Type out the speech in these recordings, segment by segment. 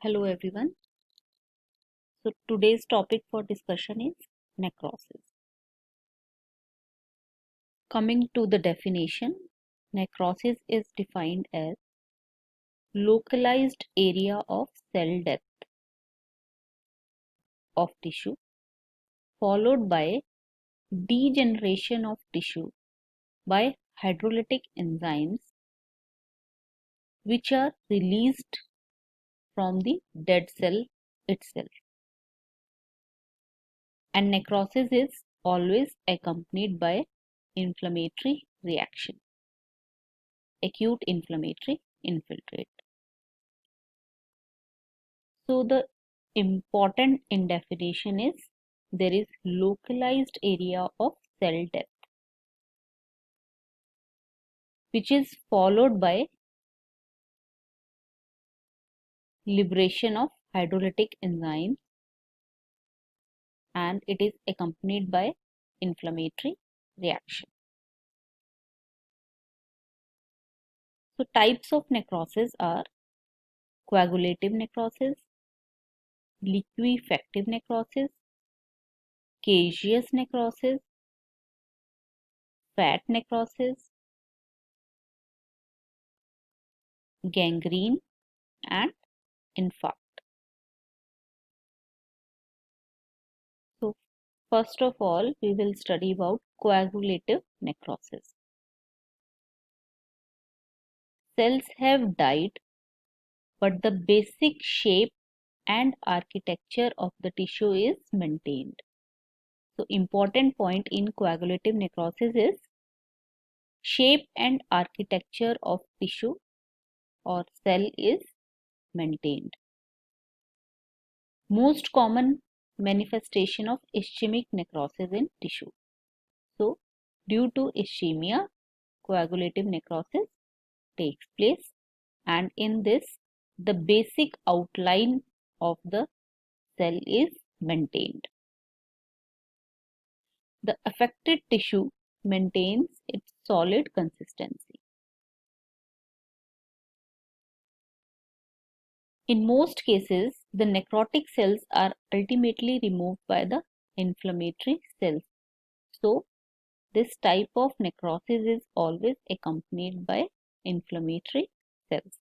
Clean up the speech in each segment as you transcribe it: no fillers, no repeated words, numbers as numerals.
Hello everyone. So today's topic for discussion is necrosis. Coming to the definition, necrosis is defined as localized area of cell death of tissue followed by degeneration of tissue by hydrolytic enzymes which are released from the dead cell itself. And necrosis is always accompanied by inflammatory reaction. Acute inflammatory infiltrate. So the important in definition is there is localized area of cell death which is followed by liberation of hydrolytic enzymes and it is accompanied by inflammatory reaction. So types of necrosis are coagulative necrosis, liquefactive necrosis, caseous necrosis, fat necrosis, gangrene and infarct. So first of all, we will study about coagulative necrosis. Cells have died, but the basic shape and architecture of the tissue is maintained. So important point in coagulative necrosis is shape and architecture of tissue or cell is maintained. Most common manifestation of ischemic necrosis in tissue. So due to ischemia, coagulative necrosis takes place, and in this the basic outline of the cell is maintained. The affected tissue maintains its solid consistency. In most cases, the necrotic cells are ultimately removed by the inflammatory cells. So, this type of necrosis is always accompanied by inflammatory cells.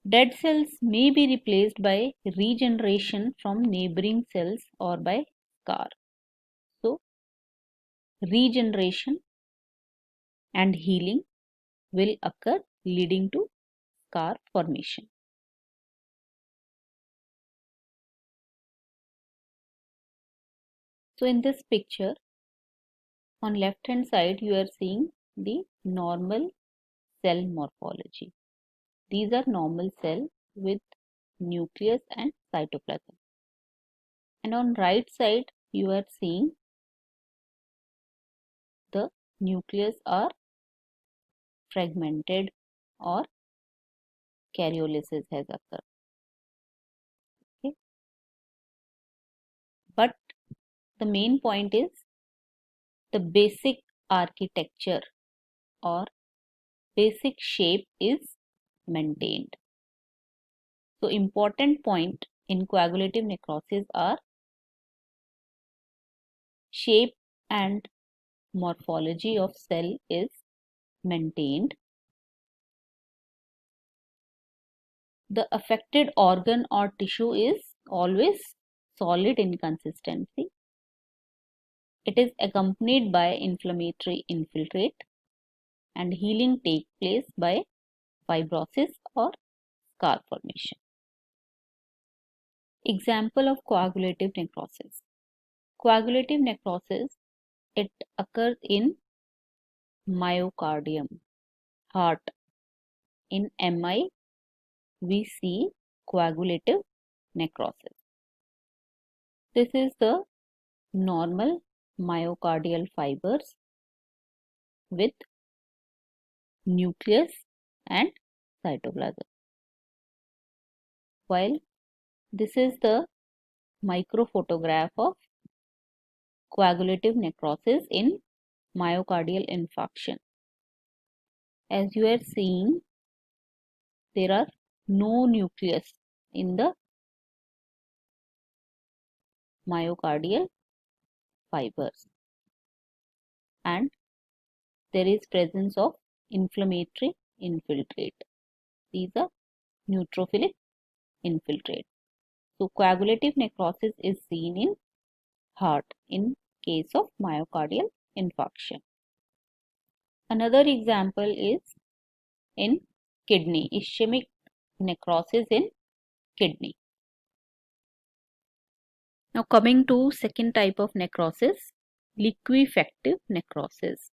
Dead cells may be replaced by regeneration from neighboring cells or by scar. So, regeneration and healing will occur leading to scar formation. So in this picture, on left hand side, you are seeing the normal cell morphology. These are normal cells with nucleus and cytoplasm. And on right side, you are seeing the nucleus are fragmented or karyolysis has occurred. Okay. But the main point is the basic architecture or basic shape is maintained. So important point in coagulative necrosis are shape and morphology of cell is maintained. The affected organ or tissue is always solid in consistency. It is accompanied by inflammatory infiltrate and healing takes place by fibrosis or scar formation. Example of coagulative necrosis. Coagulative necrosis, it occurs in myocardium, heart. In MI, we see coagulative necrosis. This is the normal myocardial fibers with nucleus and cytoplasm. While this is the microphotograph of coagulative necrosis in myocardial infarction. As you are seeing, there are no nucleus in the myocardial fibers, and there is presence of inflammatory infiltrate. These are neutrophilic infiltrate. So coagulative necrosis is seen in heart in case of myocardial infarction. Another example is in kidney, ischemic necrosis in kidney. Now coming to second type of necrosis, liquefactive necrosis.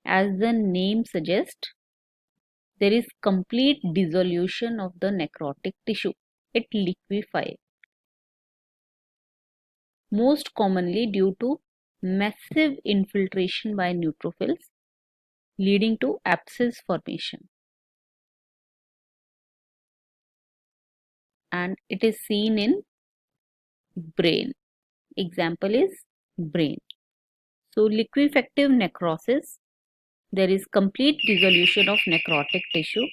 As the name suggests, there is complete dissolution of the necrotic tissue. It liquefies, most commonly due to massive infiltration by neutrophils, leading to abscess formation. And it is seen in brain. Example is brain. So liquefactive necrosis, there is complete dissolution of necrotic tissue.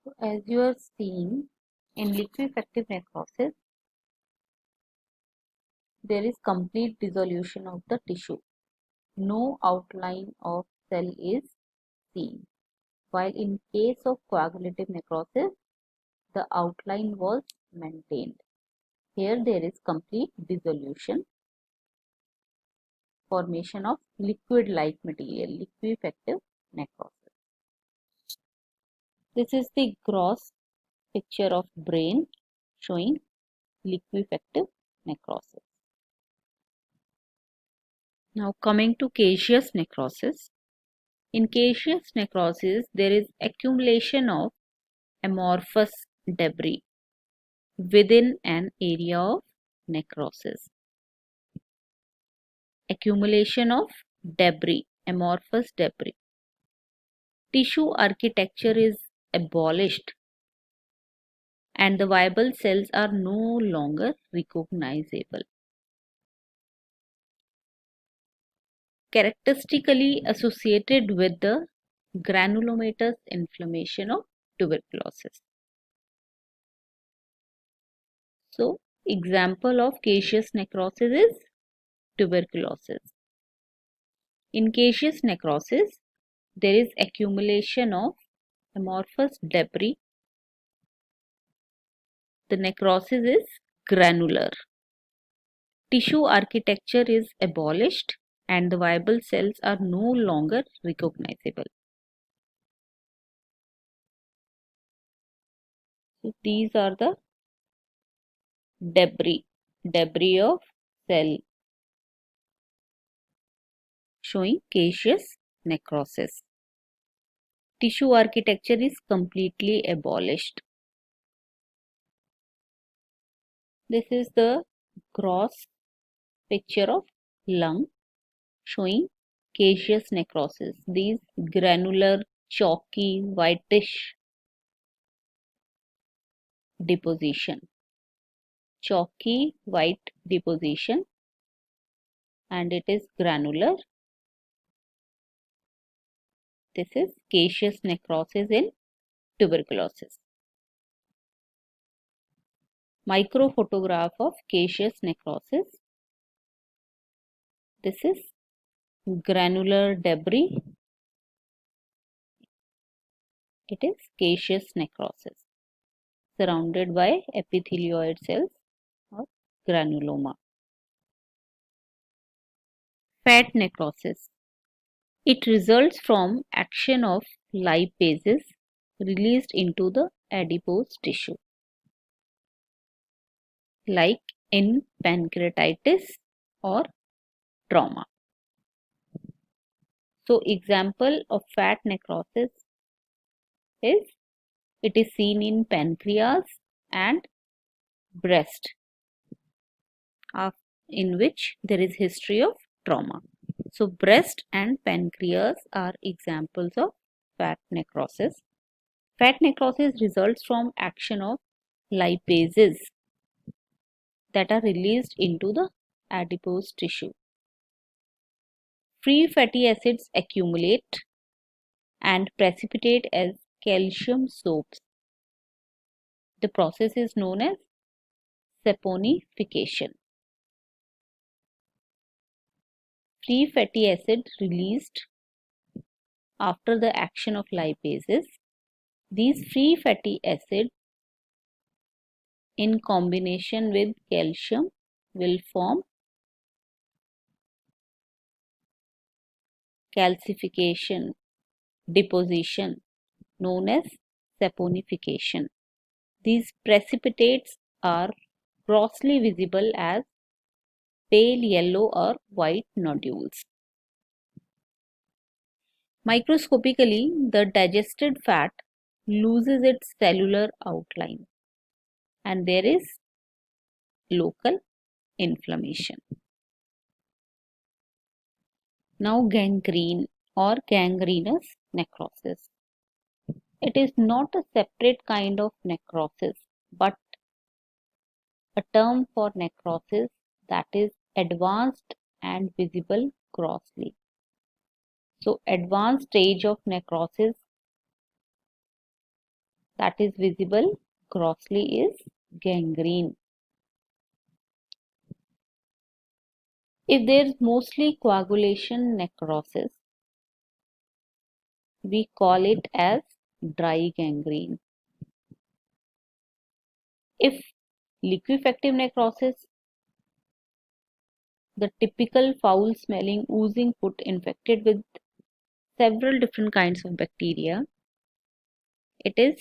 So as you are seeing, in liquefactive necrosis, there is complete dissolution of the tissue. No outline of cell is seen. While in case of coagulative necrosis, the outline was maintained. Here there is complete dissolution, formation of liquid-like material, liquefactive necrosis. This is the gross picture of brain showing liquefactive necrosis. Now coming to caseous necrosis. In caseous necrosis, there is accumulation of amorphous debris within an area of necrosis. Accumulation of debris, amorphous debris. Tissue architecture is abolished and the viable cells are no longer recognizable. Characteristically associated with the granulomatous inflammation of tuberculosis. So, example of caseous necrosis is tuberculosis. In caseous necrosis, there is accumulation of amorphous debris. The necrosis is granular. Tissue architecture is abolished and the viable cells are no longer recognizable. So these are the debris of cell showing caseous necrosis. Tissue architecture is completely abolished. This is the gross picture of lung showing caseous necrosis. These granular, chalky, whitish deposition. Chalky white deposition, and it is granular. This is caseous necrosis in tuberculosis. Microphotograph of caseous necrosis. This is granular debris. It is caseous necrosis surrounded by epithelioid cells or granuloma. Fat necrosis. It results from action of lipases released into the adipose tissue, like in pancreatitis or trauma. So example of fat necrosis is, it is seen in pancreas and breast, in which there is history of trauma. So breast and pancreas are examples of fat necrosis. Fat necrosis results from action of lipases that are released into the adipose tissue. Free fatty acids accumulate and precipitate as calcium soaps. The process is known as saponification. Free fatty acid released after the action of lipases. These free fatty acids in combination with calcium will form calcification deposition known as saponification. These precipitates are grossly visible as pale yellow or white nodules. Microscopically, the digested fat loses its cellular outline and there is local inflammation. Now, gangrene or gangrenous necrosis. It is not a separate kind of necrosis but a term for necrosis that is advanced and visible grossly. So, advanced stage of necrosis that is visible grossly is gangrene. If there is mostly coagulation necrosis, we call it as dry gangrene. If liquefactive necrosis, the typical foul smelling oozing foot infected with several different kinds of bacteria, it is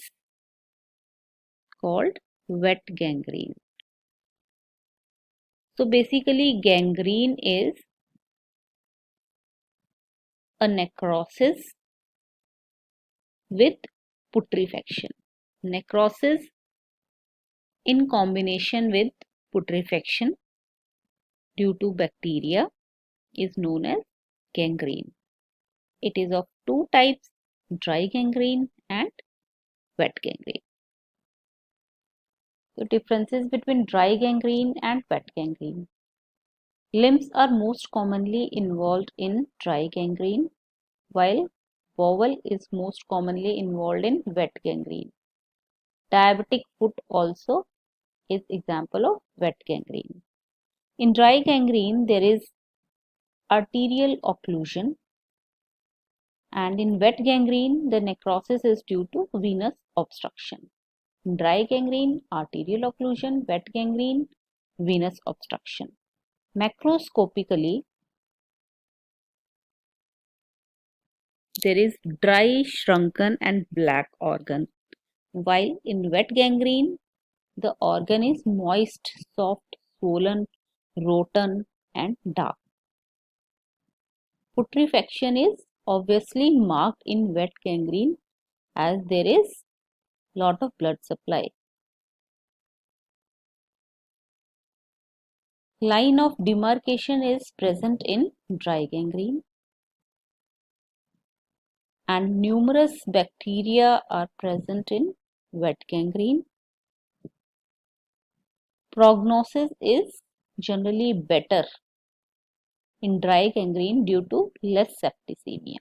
called wet gangrene. So basically gangrene is a necrosis with putrefaction. Necrosis in combination with putrefaction due to bacteria is known as gangrene. It is of two types, dry gangrene and wet gangrene. The differences between dry gangrene and wet gangrene. Limbs are most commonly involved in dry gangrene, while bowel is most commonly involved in wet gangrene. Diabetic foot also is example of wet gangrene. In dry gangrene, there is arterial occlusion, and in wet gangrene, the necrosis is due to venous obstruction. In dry gangrene, arterial occlusion, wet gangrene, venous obstruction. Macroscopically, there is dry, shrunken and black organ, while in wet gangrene, the organ is moist, soft, swollen, rotten and dark. Putrefaction is obviously marked in wet gangrene as there is lot of blood supply. Line of demarcation is present in dry gangrene and numerous bacteria are present in wet gangrene. Prognosis is generally better in dry gangrene due to less septicemia.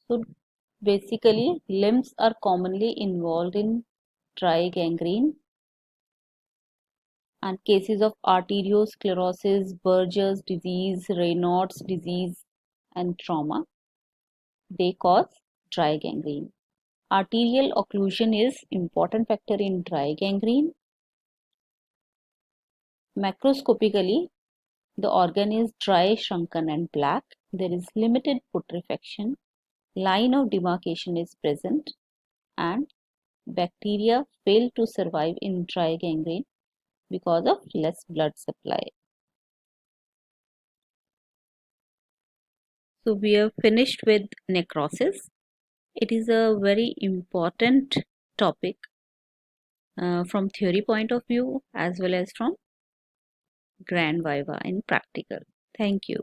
So basically limbs are commonly involved in dry gangrene and cases of arteriosclerosis, Berger's disease, Raynaud's disease and trauma, they cause dry gangrene. Arterial occlusion is important factor in dry gangrene. Macroscopically, the organ is dry, shrunken and black. There is limited putrefaction. Line of demarcation is present and bacteria fail to survive in dry gangrene because of less blood supply. So we have finished with necrosis. It is a very important topic from theory point of view as well as from grand viva in practical. Thank you.